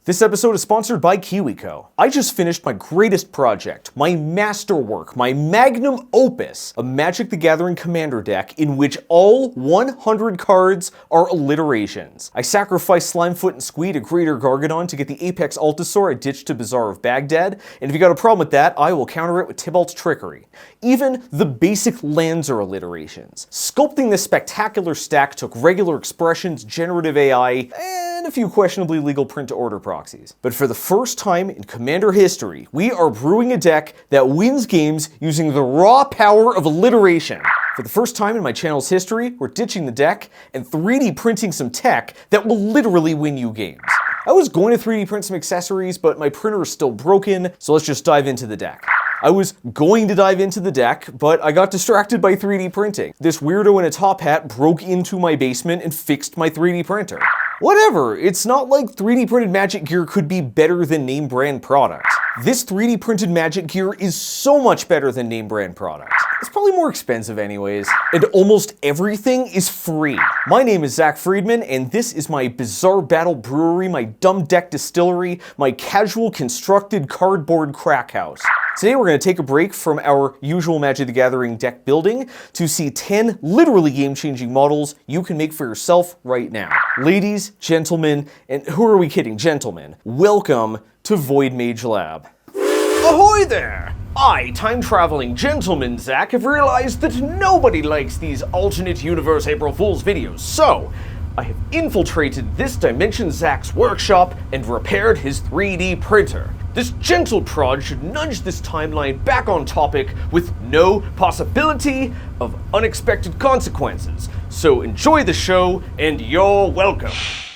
This episode is sponsored by KiwiCo. I just finished my greatest project, my masterwork, my magnum opus, a Magic the Gathering Commander deck in which all 100 cards are alliterations. I sacrificed Slimefoot and Squee to Greater Gargadon to get the Apex Altasaur I ditched to Bazaar of Baghdad, and if you got a problem with that, I will counter it with Tybalt's Trickery. Even the basic lands are alliterations. Sculpting this spectacular stack took regular expressions, generative AI, and a few questionably legal print-to-order proxies. But for the first time in Commander history, we are brewing a deck that wins games using the raw power of alliteration. For the first time in my channel's history, we're ditching the deck and 3D printing some tech that will literally win you games. I was going to 3D print some accessories, but my printer is still broken, so let's just dive into the deck. I was going to dive into the deck, but I got distracted by 3D printing. This weirdo in a top hat broke into my basement and fixed my 3D printer. Whatever, it's not like 3D printed Magic gear could be better than name brand products. This 3D printed Magic gear is so much better than name brand products. It's probably more expensive anyways, and almost everything is free. My name is Zack Freedman, and this is my bizarre battle brewery, my dumb deck distillery, my casual constructed cardboard crack house. Today we're going to take a break from our usual Magic the Gathering deck building to see 10 literally game-changing models you can make for yourself right now. Ladies, gentlemen, and who are we kidding, gentlemen, welcome to Void Mage Lab. Ahoy there! I, time-traveling gentleman Zack, have realized that nobody likes these alternate universe April Fool's videos, so I have infiltrated this Dimension Zack's workshop and repaired his 3D printer. This gentle prod should nudge this timeline back on topic with no possibility of unexpected consequences. So enjoy the show, and you're welcome.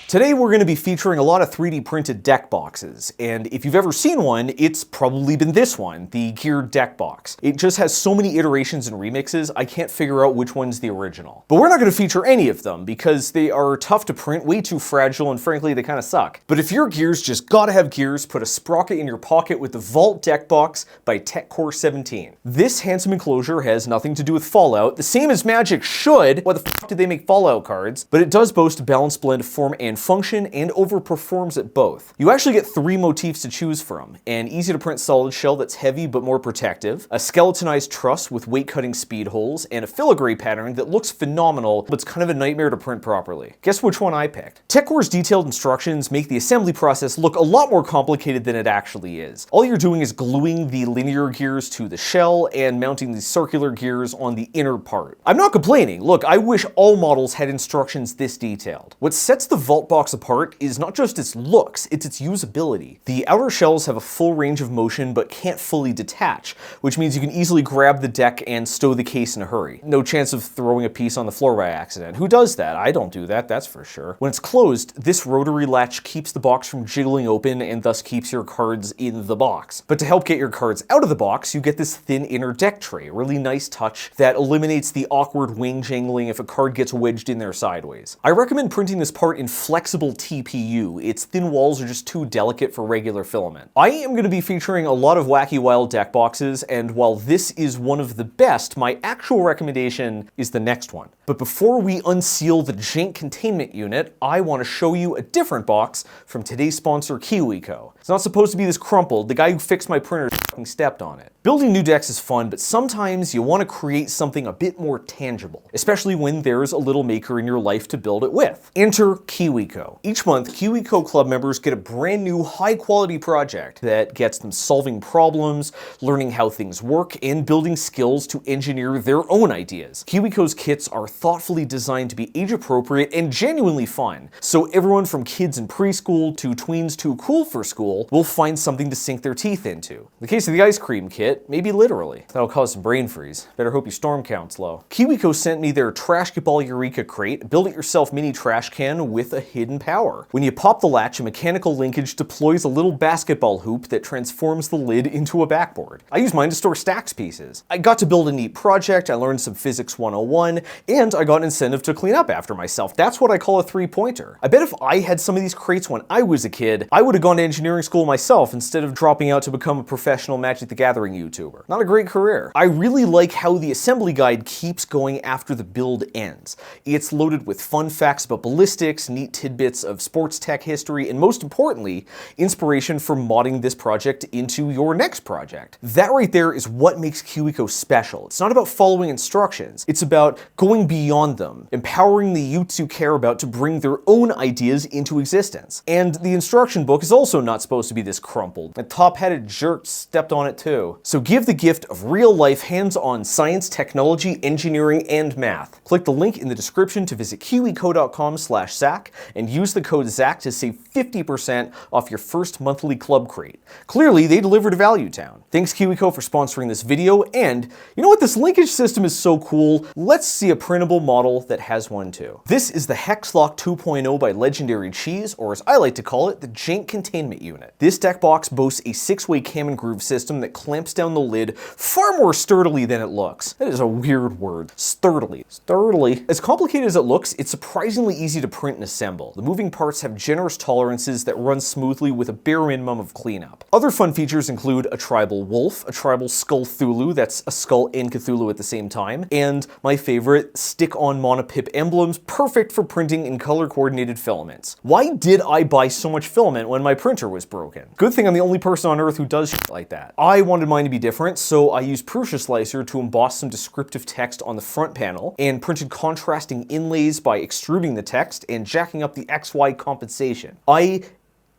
Today we're going to be featuring a lot of 3D printed deck boxes, and if you've ever seen one, it's probably been this one, the geared deck box. It just has so many iterations and remixes, I can't figure out which one's the original. But we're not going to feature any of them, because they are tough to print, way too fragile, and frankly they kind of suck. But if your gears just gotta have gears, put a sprocket in your pocket with the Vault deck box by TechCore 17. This handsome enclosure has nothing to do with Fallout, the same as Magic should. Why the fuck did they make Fallout cards? But it does boast a balanced blend of form and function, and overperforms at both. You actually get 3 motifs to choose from: an easy to print solid shell that's heavy but more protective, a skeletonized truss with weight cutting speed holes, and a filigree pattern that looks phenomenal but it's kind of a nightmare to print properly. Guess which one I picked? TechCore's detailed instructions make the assembly process look a lot more complicated than it actually is. All you're doing is gluing the linear gears to the shell and mounting the circular gears on the inner part. I'm not complaining. Look, I wish all models had instructions this detailed. What sets the Vault box apart is not just its looks, it's its usability. The outer shells have a full range of motion but can't fully detach, which means you can easily grab the deck and stow the case in a hurry. No chance of throwing a piece on the floor by accident. Who does that? I don't do that, that's for sure. When it's closed, this rotary latch keeps the box from jiggling open and thus keeps your cards in the box. But to help get your cards out of the box, you get this thin inner deck tray, a really nice touch that eliminates the awkward wing jangling if a card gets wedged in there sideways. I recommend printing this part in flexible TPU. Its thin walls are just too delicate for regular filament. I am going to be featuring a lot of wacky wild deck boxes, and while this is one of the best, my actual recommendation is the next one. But before we unseal the jank containment unit, I want to show you a different box from today's sponsor, KiwiCo. It's not supposed to be this crumpled. The guy who fixed my printer fucking stepped on it. Building new decks is fun, but sometimes you want to create something a bit more tangible, especially when there's a little maker in your life to build it with. Enter KiwiCo. Each month, KiwiCo Club members get a brand new high-quality project that gets them solving problems, learning how things work, and building skills to engineer their own ideas. KiwiCo's kits are thoughtfully designed to be age-appropriate and genuinely fun, so everyone from kids in preschool to tweens too cool for school will find something to sink their teeth into. In the case of the ice cream kit, maybe literally. That'll cause some brain freeze. Better hope your storm count's low. KiwiCo sent me their Trashkeball Eureka crate, build-it-yourself mini trash can with a hidden power. When you pop the latch, a mechanical linkage deploys a little basketball hoop that transforms the lid into a backboard. I use mine to store stacks pieces. I got to build a neat project, I learned some Physics 101, and I got an incentive to clean up after myself. That's what I call a three-pointer. I bet if I had some of these crates when I was a kid, I would have gone to engineering school myself instead of dropping out to become a professional professional Magic the Gathering YouTuber. Not a great career. I really like how the assembly guide keeps going after the build ends. It's loaded with fun facts about ballistics, neat tidbits of sports tech history, and most importantly, inspiration for modding this project into your next project. That right there is what makes KiwiCo special. It's not about following instructions, it's about going beyond them, empowering the youths you care about to bring their own ideas into existence. And the instruction book is also not supposed to be this crumpled. A top-headed jerk stepped on it too. So give the gift of real-life hands-on science, technology, engineering, and math. Click the link in the description to visit kiwico.com/Zack and use the code Zack to save 50% off your first monthly club crate. Clearly, they deliver to Value Town. Thanks KiwiCo for sponsoring this video, and you know what? This linkage system is so cool. Let's see a printable model that has one too. This is the Hexlock 2.0 by Legendary Cheese, or as I like to call it, the Jank Containment Unit. This deck box boasts a 6-way cam and groove system that clamps down the lid far more sturdily than it looks. That is a weird word. Sturdily. Sturdily. As complicated as it looks, it's surprisingly easy to print and assemble. The moving parts have generous tolerances that run smoothly with a bare minimum of cleanup. Other fun features include a tribal wolf, a tribal skull Thulu, that's a skull and Cthulhu at the same time, and my favorite, stick-on monopip emblems, perfect for printing in color-coordinated filaments. Why did I buy so much filament when my printer was broken? Good thing I'm the only person on earth who does shit like that. I wanted mine to be different, so I used Prusa Slicer to emboss some descriptive text on the front panel, and printed contrasting inlays by extruding the text and jacking up the XY compensation. I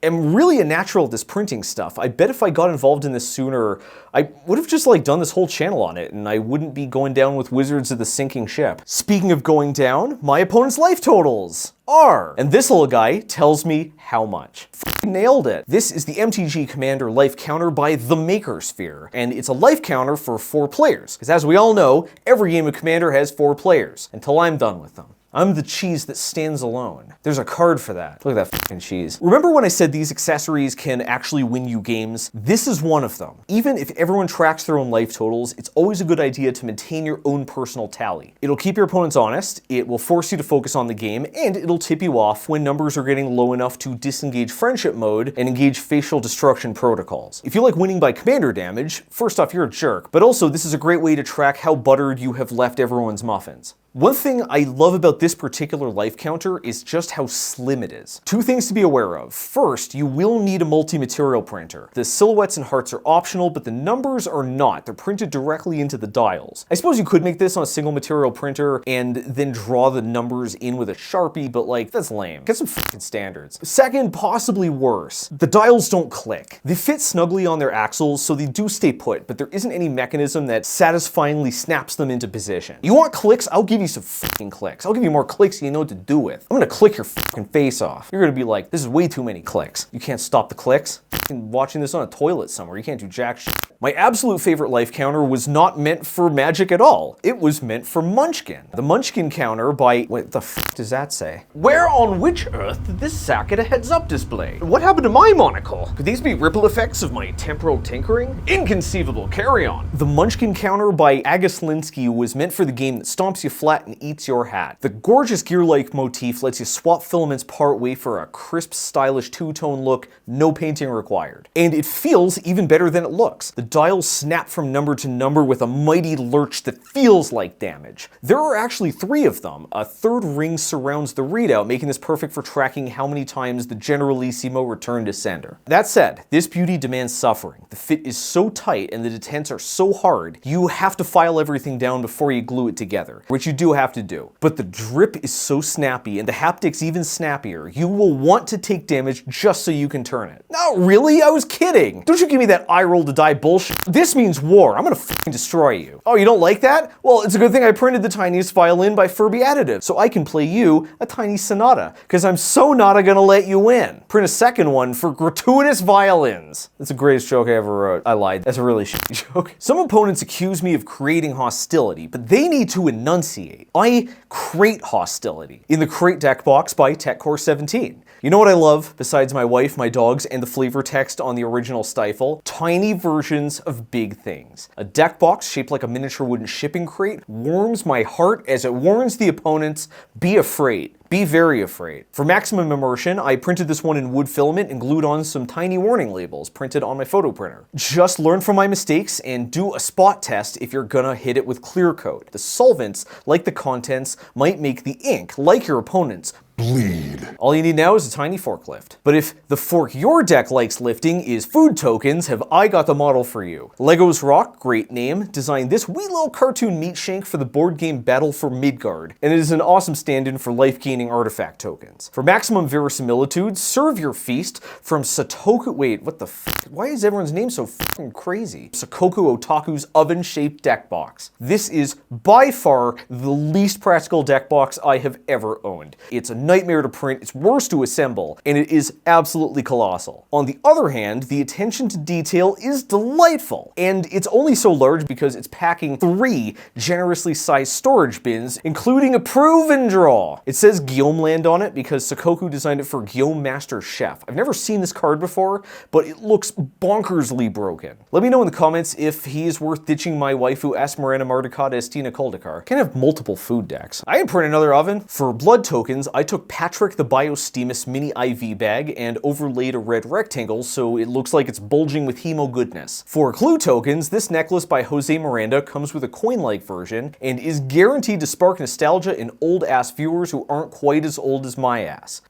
am really a natural at this printing stuff. I bet if I got involved in this sooner, I would have just done this whole channel on it, and I wouldn't be going down with Wizards of the Sinking Ship. Speaking of going down, my opponent's life totals are, and this little guy tells me how much. Nailed it. This is the MTG Commander life counter by the Maker Sphere, and it's a life counter for 4 players, because as we all know, every game of Commander has 4 players, until I'm done with them. I'm the cheese that stands alone. There's a card for that. Look at that fucking cheese. Remember when I said these accessories can actually win you games? This is one of them. Even if everyone tracks their own life totals, it's always a good idea to maintain your own personal tally. It'll keep your opponents honest, it will force you to focus on the game, and it'll tip you off when numbers are getting low enough to disengage friendship mode and engage facial destruction protocols. If you like winning by commander damage, first off, you're a jerk, but also this is a great way to track how buttered you have left everyone's muffins. One thing I love about this particular life counter is just how slim it is. 2 things to be aware of. First, you will need a multi-material printer. The silhouettes and hearts are optional, but the numbers are not. They're printed directly into the dials. I suppose you could make this on a single material printer and then draw the numbers in with a Sharpie, but that's lame. Get some fucking standards. Second, possibly worse, the dials don't click. They fit snugly on their axles, so they do stay put, but there isn't any mechanism that satisfyingly snaps them into position. You want clicks? I'll give you some fucking clicks. I'll give you more clicks than you know what to do with. I'm gonna click your fucking face off. You're gonna be like, this is way too many clicks. You can't stop the clicks? Watching this on a toilet somewhere, you can't do jack shit. My absolute favorite life counter was not meant for Magic at all. It was meant for Munchkin. The Munchkin counter by, what the f does that say? Where on which earth did this Zack get a heads-up display? What happened to my monocle? Could these be ripple effects of my temporal tinkering? Inconceivable, carry on. The Munchkin counter by Agaslinsky was meant for the game that stomps you flat and eats your hat. The gorgeous gear-like motif lets you swap filaments part way for a crisp, stylish 2-tone look, no painting required. And it feels even better than it looks. The dials snap from number to number with a mighty lurch that feels like damage. There are actually 3 of them. A 3rd ring surrounds the readout, making this perfect for tracking how many times the Generalissimo returned to sender. That said, this beauty demands suffering. The fit is so tight and the detents are so hard, you have to file everything down before you glue it together, which you do have to do. But the drip is so snappy and the haptics even snappier, you will want to take damage just so you can turn it. Not really, I was kidding. Don't you give me that eye roll to die bullshit. This means war. I'm gonna fucking destroy you. Oh, you don't like that? Well, it's a good thing I printed the tiniest violin by Furby Additive, so I can play you a tiny sonata, because I'm so not gonna let you win. Print a second one for gratuitous violins. That's the greatest joke I ever wrote. I lied. That's a really shitty joke. Some opponents accuse me of creating hostility, but they need to enunciate. I create hostility. In the Crate deck box by TechCore17. You know what I love, besides my wife, my dogs, and the flavor text on the original Stifle? Tiny versions of big things. A deck box shaped like a miniature wooden shipping crate warms my heart as it warns the opponents, be afraid. Be very afraid. For maximum immersion, I printed this one in wood filament and glued on some tiny warning labels printed on my photo printer. Just learn from my mistakes and do a spot test if you're gonna hit it with clear coat. The solvents, like the contents, might make the ink, like your opponents, bleed. All you need now is a tiny forklift. But if the fork your deck likes lifting is food tokens, have I got the model for you. Legos Rock, great name, designed this wee little cartoon meat shank for the board game Battle for Midgard, and it is an awesome stand-in for life-gaining artifact tokens. For maximum verisimilitude, serve your feast from Satoku— wait, what the f— why is everyone's name so f***ing crazy? Sakoku Otaku's oven-shaped deck box. This is by far the least practical deck box I have ever owned. It's a nightmare to print, it's worse to assemble, and it is absolutely colossal. On the other hand, the attention to detail is delightful, and it's only so large because it's packing 3 generously sized storage bins, including a prove and draw. It says Guillaume Land on it because Sakoku designed it for Guillaume Master Chef. I've never seen this card before, but it looks bonkersly broken. Let me know in the comments if he is worth ditching my waifu Asmarana Mardicata Estina Kuldakar. Can have multiple food decks. I can print another oven. For blood tokens, I took Patrick the Biostemus mini IV bag and overlaid a red rectangle so it looks like it's bulging with hemo goodness. For clue tokens, this necklace by Jose Miranda comes with a coin-like version and is guaranteed to spark nostalgia in old-ass viewers who aren't quite as old as my ass.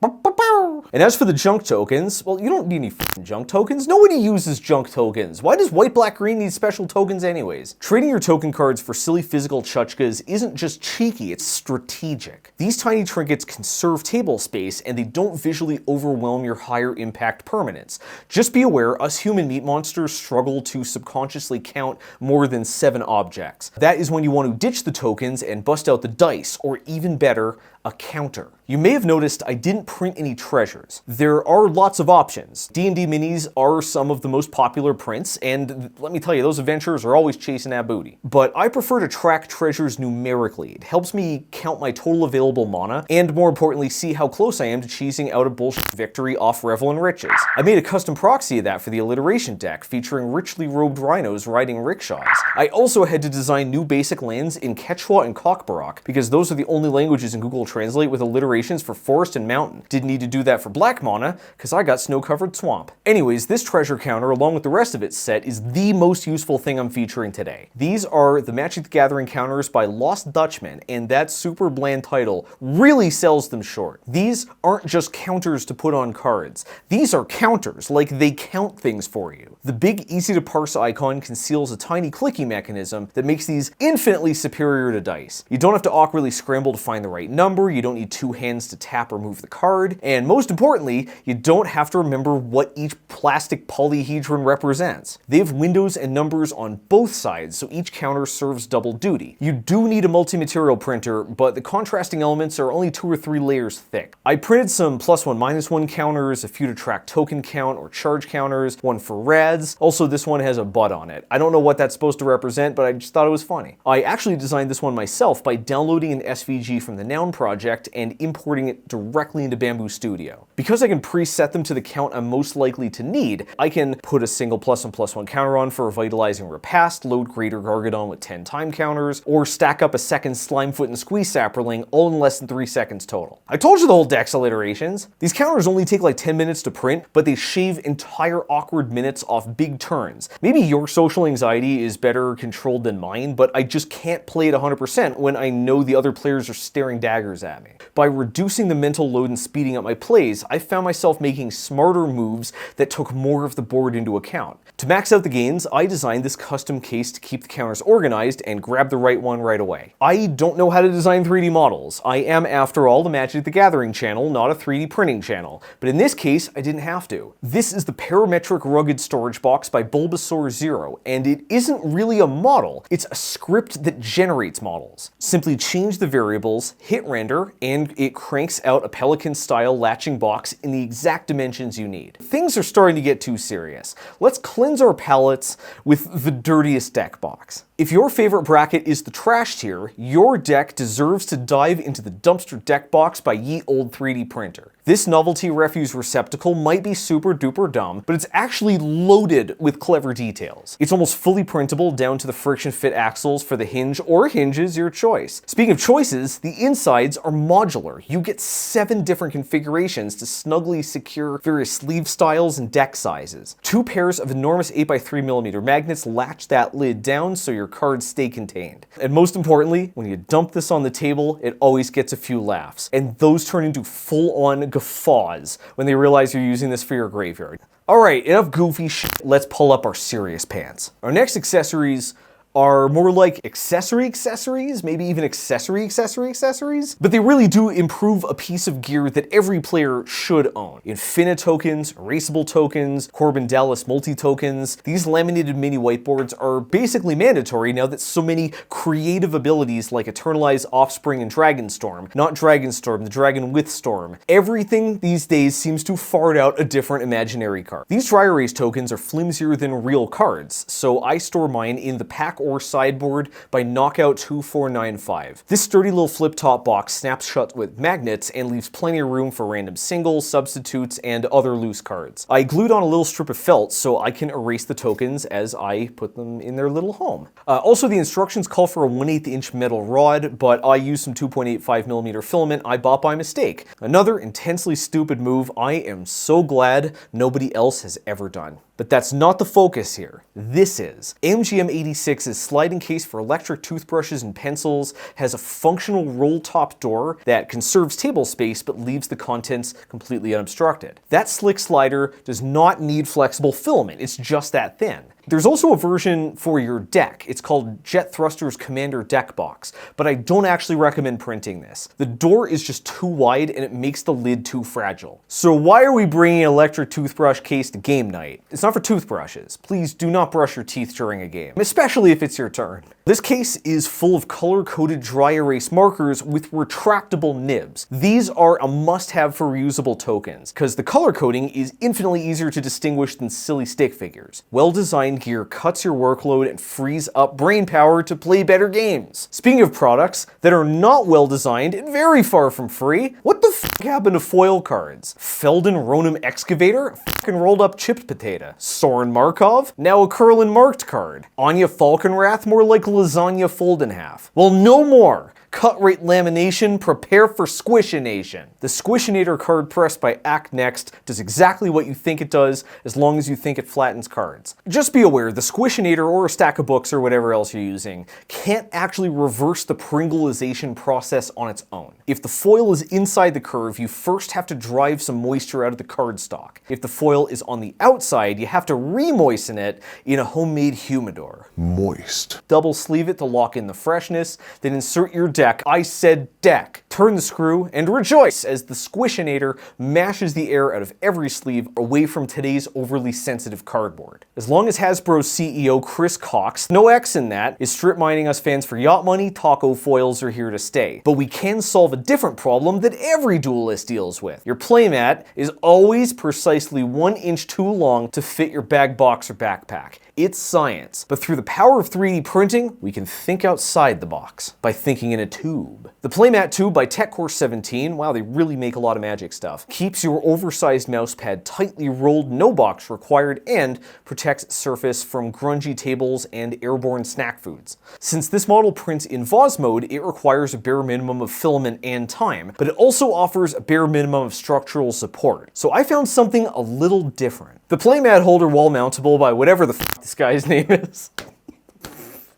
And as for the junk tokens, well, you don't need any f***ing junk tokens. Nobody uses junk tokens. Why does white, black, green need special tokens anyways? Trading your token cards for silly physical tchotchkes isn't just cheeky, it's strategic. These tiny trinkets conserve table space and they don't visually overwhelm your higher impact permanents. Just be aware, us human meat monsters struggle to subconsciously count more than 7 objects. That is when you want to ditch the tokens and bust out the dice, or even better, a counter. You may have noticed I didn't print any treasures. There are lots of options. D&D minis are some of the most popular prints, and let me tell you, those adventurers are always chasing that booty. But I prefer to track treasures numerically. It helps me count my total available mana, and more importantly, see how close I am to cheesing out a bullshit victory off Revel and Riches. I made a custom proxy of that for the alliteration deck, featuring richly robed rhinos riding rickshaws. I also had to design new basic lands in Quechua and Cockbarock, because those are the only languages in Google Translate with alliterations for forest and mountain. Didn't need to do that for black mana, because I got snow-covered swamp. Anyways, this treasure counter, along with the rest of its set, is the most useful thing I'm featuring today. These are the Magic the Gathering counters by Lost Dutchman, and that super bland title really sells them short. These aren't just counters to put on cards. These are counters, like they count things for you. The big, easy-to-parse icon conceals a tiny clicky mechanism that makes these infinitely superior to dice. You don't have to awkwardly scramble to find the right number, you don't need 2 hands to tap or move the card, and most importantly, you don't have to remember what each plastic polyhedron represents. They have windows and numbers on both sides, so each counter serves double duty. You do need a multi-material printer, but the contrasting elements are only 2 or 3 layers thick. I printed some +1, -1 counters, a few to track token count or charge counters, one for rads. Also, this one has a butt on it. I don't know what that's supposed to represent, but I just thought it was funny. I actually designed this one myself by downloading an SVG from the Noun project and importing it directly into Bamboo Studio. Because I can preset them to the count I'm most likely to need, I can put a single +1/+1 counter on for a Vitalizing Repast, load Greater Gargadon with 10 time counters, or stack up a second Slimefoot and Squeeze Saproling all in less than 3 seconds total. I told you the whole deck's alliterations. These counters only take like 10 minutes to print, but they shave entire awkward minutes off big turns. Maybe your social anxiety is better controlled than mine, but I just can't play it 100% when I know the other players are staring daggers at me. By reducing the mental load and speeding up my plays, I found myself making smarter moves that took more of the board into account. To max out the gains, I designed this custom case to keep the counters organized and grab the right one right away. I don't know how to design 3D models. I am, after all, the Magic the Gathering channel, not a 3D printing channel. But in this case, I didn't have to. This is the Parametric Rugged Storage Box by Bulbasaur Zero, and it isn't really a model, it's a script that generates models. Simply change the variables, hit render, and it cranks out a Pelican-style latching box in the exact dimensions you need. Things are starting to get too serious. Let's cleanse our palates with the dirtiest deck box. If your favorite bracket is the trash tier, your deck deserves to dive into the dumpster deck box by Ye Old 3D Printer. This novelty refuse receptacle might be super duper dumb, but it's actually loaded with clever details. It's almost fully printable down to the friction fit axles for the hinge or hinges, your choice. Speaking of choices, the insides are modular. You get 7 different configurations to snugly secure various sleeve styles and deck sizes. 2 pairs of enormous 8x3mm magnets latch that lid down so your cards stay contained. And most importantly, when you dump this on the table, it always gets a few laughs. And those turn into full-on guffaws when they realize you're using this for your graveyard. Alright, enough goofy shit, let's pull up our serious pants. Our next accessories are more like accessories, maybe even accessories, but they really do improve a piece of gear that every player should own. Infinite tokens, erasable tokens, Corbin Dallas multi-tokens. These laminated mini whiteboards are basically mandatory now that so many creative abilities like Eternalize, Offspring, and Dragonstorm, not Dragonstorm, the dragon with Storm. Everything these days seems to fart out a different imaginary card. These dry erase tokens are flimsier than real cards, so I store mine in the pack or sideboard by Knockout 2495. This sturdy little flip-top box snaps shut with magnets and leaves plenty of room for random singles, substitutes, and other loose cards. I glued on a little strip of felt so I can erase the tokens as I put them in their little home. Also, the instructions call for a 1/8 inch metal rod, but I used some 2.85mm filament I bought by mistake. Another intensely stupid move I am so glad nobody else has ever done. But that's not the focus here. This is. MGM 86's sliding case for electric toothbrushes and pencils has a functional roll-top door that conserves table space but leaves the contents completely unobstructed. That slick slider does not need flexible filament, it's just that thin. There's also a version for your deck. It's called Jet Thruster's Commander Deck Box, but I don't actually recommend printing this. The door is just too wide and it makes the lid too fragile. So why are we bringing an electric toothbrush case to game night? It's not for toothbrushes. Please do not brush your teeth during a game, especially if it's your turn. This case is full of color-coded dry erase markers with retractable nibs. These are a must-have for reusable tokens, because the color coding is infinitely easier to distinguish than silly stick figures. Well-designed gear cuts your workload and frees up brain power to play better games. Speaking of products that are not well-designed and very far from free, what the f*** happened to foil cards? Feldon Ronim Excavator? A fucking rolled up chipped potato. Soren Markov? Now a Curlin marked card. Anya Falkenrath? More like lasagna fold in half. Well, no more. Cut rate lamination, prepare for Squishination. The Squishinator card pressed by Act Next does exactly what you think it does, as long as you think it flattens cards. Just be aware, the Squishinator or a stack of books or whatever else you're using can't actually reverse the Pringleization process on its own. If the foil is inside the curve, you first have to drive some moisture out of the cardstock. If the foil is on the outside, you have to re-moisten it in a homemade humidor. Moist. Double sleeve it to lock in the freshness, then insert your deck. I said deck. Turn the screw and rejoice as the Squishinator mashes the air out of every sleeve away from today's overly sensitive cardboard. As long as Hasbro's CEO Chris Cox, no X in that, is strip mining us fans for yacht money, taco foils are here to stay. But we can solve a different problem that every duelist deals with. Your playmat is always precisely 1 inch too long to fit your bag, box, or backpack. It's science. But through the power of 3D printing, we can think outside the box by thinking in a tube. The Playmat tube by TechCore 17, wow, they really make a lot of magic stuff, keeps your oversized mousepad tightly rolled, no box required, and protects its surface from grungy tables and airborne snack foods. Since this model prints in Vos mode, it requires a bare minimum of filament and time, but it also offers a bare minimum of structural support. So I found something a little different. The Playmat holder, wall mountable by whatever the f this guy's name is.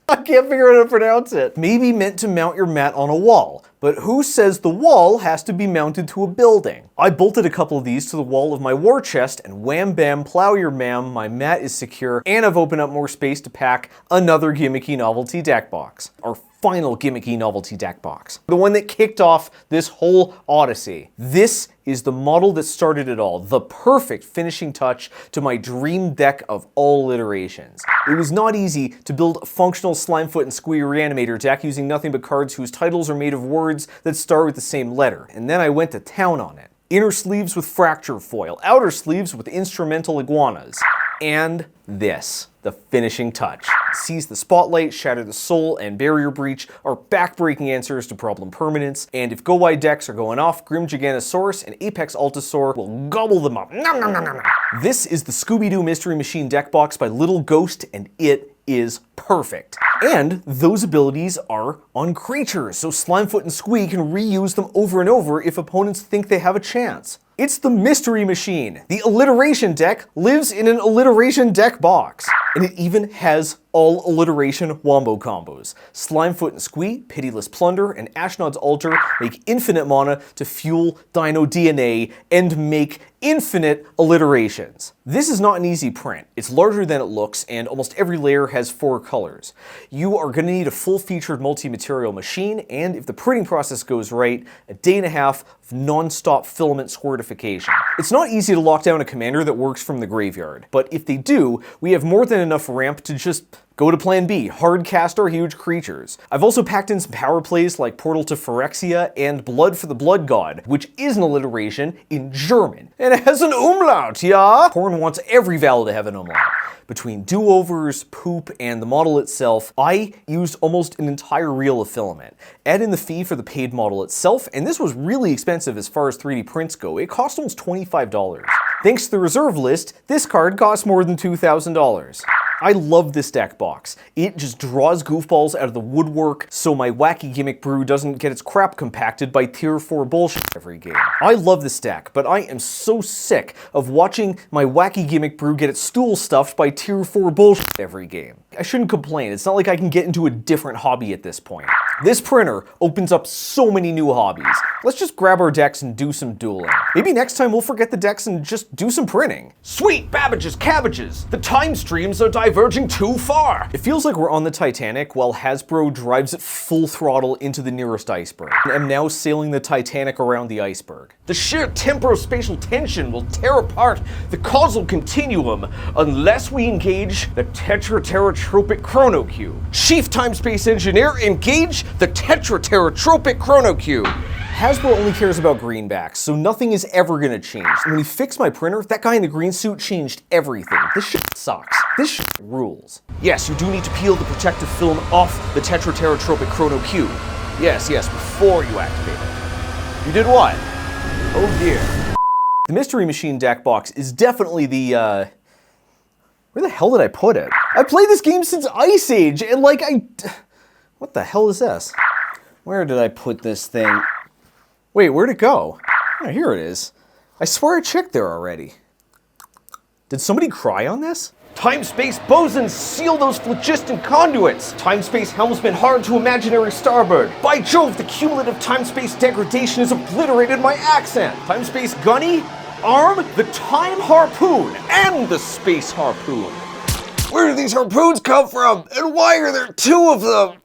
I can't figure out how to pronounce it. Maybe meant to mount your mat on a wall, but who says the wall has to be mounted to a building? I bolted a couple of these to the wall of my war chest, and wham bam, plow your ma'am, my mat is secure, and I've opened up more space to pack another gimmicky novelty deck box. Our final gimmicky novelty deck box. The one that kicked off this whole odyssey. This is the model that started it all, the perfect finishing touch to my dream deck of all iterations. It was not easy to build a functional Slimefoot and Squee Reanimator deck using nothing but cards whose titles are made of words that start with the same letter, and then I went to town on it. Inner sleeves with fracture foil, outer sleeves with instrumental iguanas, and this, the finishing touch. Seize the Spotlight, Shatter the Soul, and Barrier Breach are back-breaking answers to problem permanents, and if go-wide decks are going off, Grim Giganosaurus and Apex Altasaur will gobble them up. Nom, nom, nom, nom, nom. This is the Scooby-Doo Mystery Machine deck box by Little Ghost, and it is perfect. And those abilities are on creatures, so Slimefoot and Squee can reuse them over and over if opponents think they have a chance. It's the Mystery Machine. The alliteration deck lives in an alliteration deck box. And it even has all alliteration wombo combos. Slimefoot and Squee, Pitiless Plunder, and Ashnod's Altar make infinite mana to fuel Dino DNA and make infinite alliterations. This is not an easy print. It's larger than it looks, and almost every layer has 4 colors. You are going to need a full-featured multi-material machine, and if the printing process goes right, a day and a half of non-stop filament squirtification. It's not easy to lock down a commander that works from the graveyard, but if they do, we have more than enough ramp to just go to plan B, hard cast our huge creatures. I've also packed in some power plays like Portal to Phyrexia and Blood for the Blood God, which is an alliteration in German. And it has an umlaut, yeah? Porn wants every vowel to have an umlaut. Between do-overs, poop, and the model itself, I used almost an entire reel of filament. Add in the fee for the paid model itself, and this was really expensive as far as 3D prints go. It cost almost $25. Thanks to the reserve list, this card costs more than $2,000. I love this deck box. It just draws goofballs out of the woodwork so my wacky gimmick brew doesn't get its crap compacted by tier 4 bullshit every game. I love this deck, but I am so sick of watching my wacky gimmick brew get its stool stuffed by tier 4 bullshit every game. I shouldn't complain, it's not like I can get into a different hobby at this point. This printer opens up so many new hobbies. Let's just grab our decks and do some dueling. Maybe next time we'll forget the decks and just do some printing. Sweet Babbage's cabbages! The time streams are diverging too far! It feels like we're on the Titanic while Hasbro drives it full throttle into the nearest iceberg. And I'm now sailing the Titanic around the iceberg. The sheer temporospatial tension will tear apart the causal continuum unless we engage the tetratetratropic chronocube. Chief Timespace Engineer, engage the tetratetratropic chronocube. Hasbro only cares about greenbacks, so nothing is ever gonna change. When we fixed my printer, that guy in the green suit changed everything. This shit sucks. This shit rules. Yes, you do need to peel the protective film off the tetratetratropic chronocube. Yes, before you activate it. You did what? Oh dear. The Mystery Machine deck box is definitely the, where the hell did I put it? I played this game since Ice Age, and like what the hell is this? Where did I put this thing? Wait, where'd it go? Oh, here it is. I swear I checked there already. Did somebody cry on this? Time-space bosons, seal those phlogiston conduits! Time-space helmsman hard to imaginary starboard! By Jove, the cumulative time-space degradation has obliterated my accent! Time-space gunny, arm, the time harpoon, and the space harpoon! Where do these harpoons come from? And why are there 2 of them?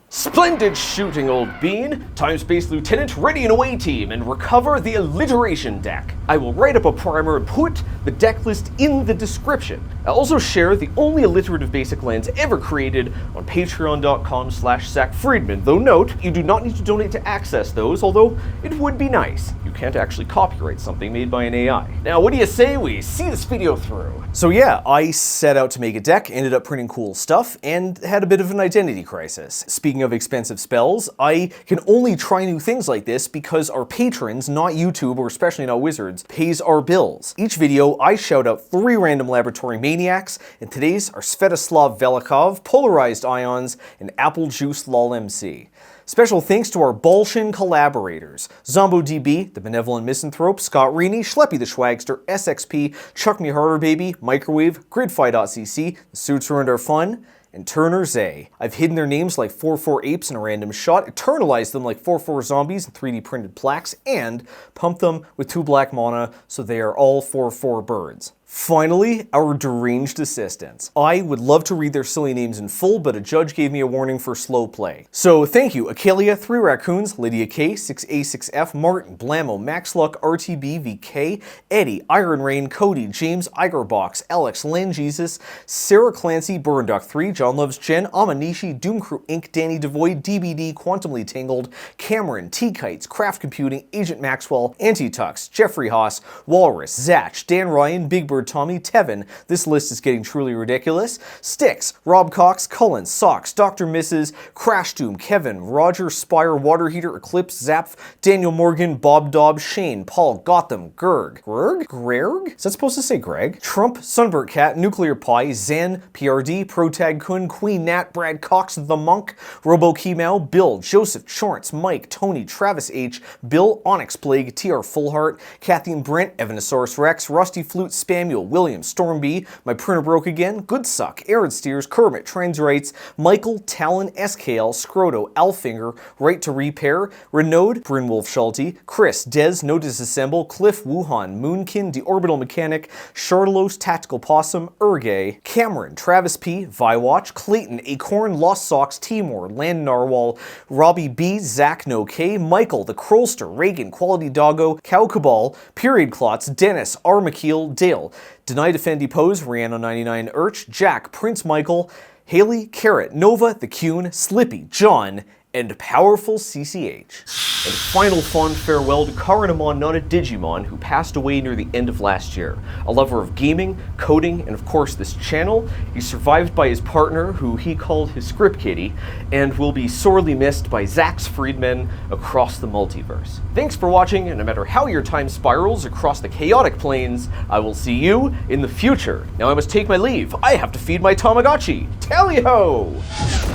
Splendid shooting, old bean! Time-space lieutenant, ready an away team, and recover the alliteration deck. I will write up a primer and put the deck list in the description. I'll also share the only alliterative basic lands ever created on patreon.com/Zack Freedman, though note, you do not need to donate to access those, although it would be nice. You can't actually copyright something made by an AI. Now, what do you say we see this video through? So yeah, I set out to make a deck, ended up printing cool stuff, and had a bit of an identity crisis. Speaking of expensive spells, I can only try new things like this because our patrons, not YouTube or especially not Wizards, pays our bills. Each video, I shout out 3 random laboratory maniacs, and today's are Svetoslav Velikov, Polarized Ions, and Apple Juice Lol MC. Special thanks to our Bolshin collaborators, ZomboDB, the Benevolent Misanthrope, Scott Reaney, Schleppy the Schwagster, SXP, Chuck Me Harder Baby, Microwave, Gridfy.cc, The Suits Ruined Our Fun, and Turner Zay. I've hidden their names like 4-4 apes in a random shot, eternalized them like 4-4 zombies in 3D printed plaques, and pumped them with 2 black mana so they are all 4-4 birds. Finally, our deranged assistants. I would love to read their silly names in full, but a judge gave me a warning for slow play. So thank you, Akelia, 3 Raccoons, Lydia K, 6A6F, Martin, Blammo, Maxluck, RTB, VK, Eddie, Iron Rain, Cody, James, Igerbox, Alex, Len Jesus, Sarah Clancy, Burnduck 3, John Loves Jen, Amanishi, Doomcrew Inc., Danny Devoid, DBD, Quantumly Tangled, Cameron, T-Kites, Craft Computing, Agent Maxwell, Antitux, Jeffrey Haas, Walrus, Zach, Dan Ryan, Big Bird Tommy, Tevin. This list is getting truly ridiculous. Sticks, Rob Cox, Cullen, Socks, Dr. Mrs., Crash Doom, Kevin, Roger, Spire, Water Heater, Eclipse, Zapf, Daniel Morgan, Bob Dobb, Shane, Paul, Gotham, Gerg, Greg? Is that supposed to say Greg? Trump, Sunburnt Cat, Nuclear Pie, Zan, PRD, Protag Kun, Queen Nat, Brad Cox, The Monk, Robo Keymao, Bill, Joseph, Chorance, Mike, Tony, Travis H, Bill, Onyx Plague, TR Fullheart, Kathy and Brent, Evanosaurus Rex, Rusty Flute, Spamuel, William, Stormby, My Printer Broke Again, Good Suck, Aaron Steers, Kermit, Trans Rights, Michael, Talon, SKL, Scroto, Alfinger, Right to Repair, Renaud, Brynwolf Schulte, Chris, Dez, No Disassemble, Cliff, Wuhan, Moonkin, The Orbital Mechanic, Charlos, Tactical Possum, Ergay, Cameron, Travis P, Viwatch, Clayton, Acorn, Lost Socks, Timor, Land Narwhal, Robbie B, Zack No K, Michael, The Krolster, Reagan, Quality Doggo, Cow Cabal, Period Clots, Dennis, Armakeel, Dale, Deny Defendi Pose, Rihanna 99 Urch, Jack, Prince Michael, Haley, Carrot, Nova, The Cune, Slippy, John, and Powerful CCH. And final fond farewell to Karanamon, not a Digimon, who passed away near the end of last year. A lover of gaming, coding, and of course this channel. He's survived by his partner, who he called his script kitty, and will be sorely missed by Zack's Freedman across the multiverse. Thanks for watching, and no matter how your time spirals across the chaotic planes, I will see you in the future. Now I must take my leave. I have to feed my Tamagotchi. Tally-ho!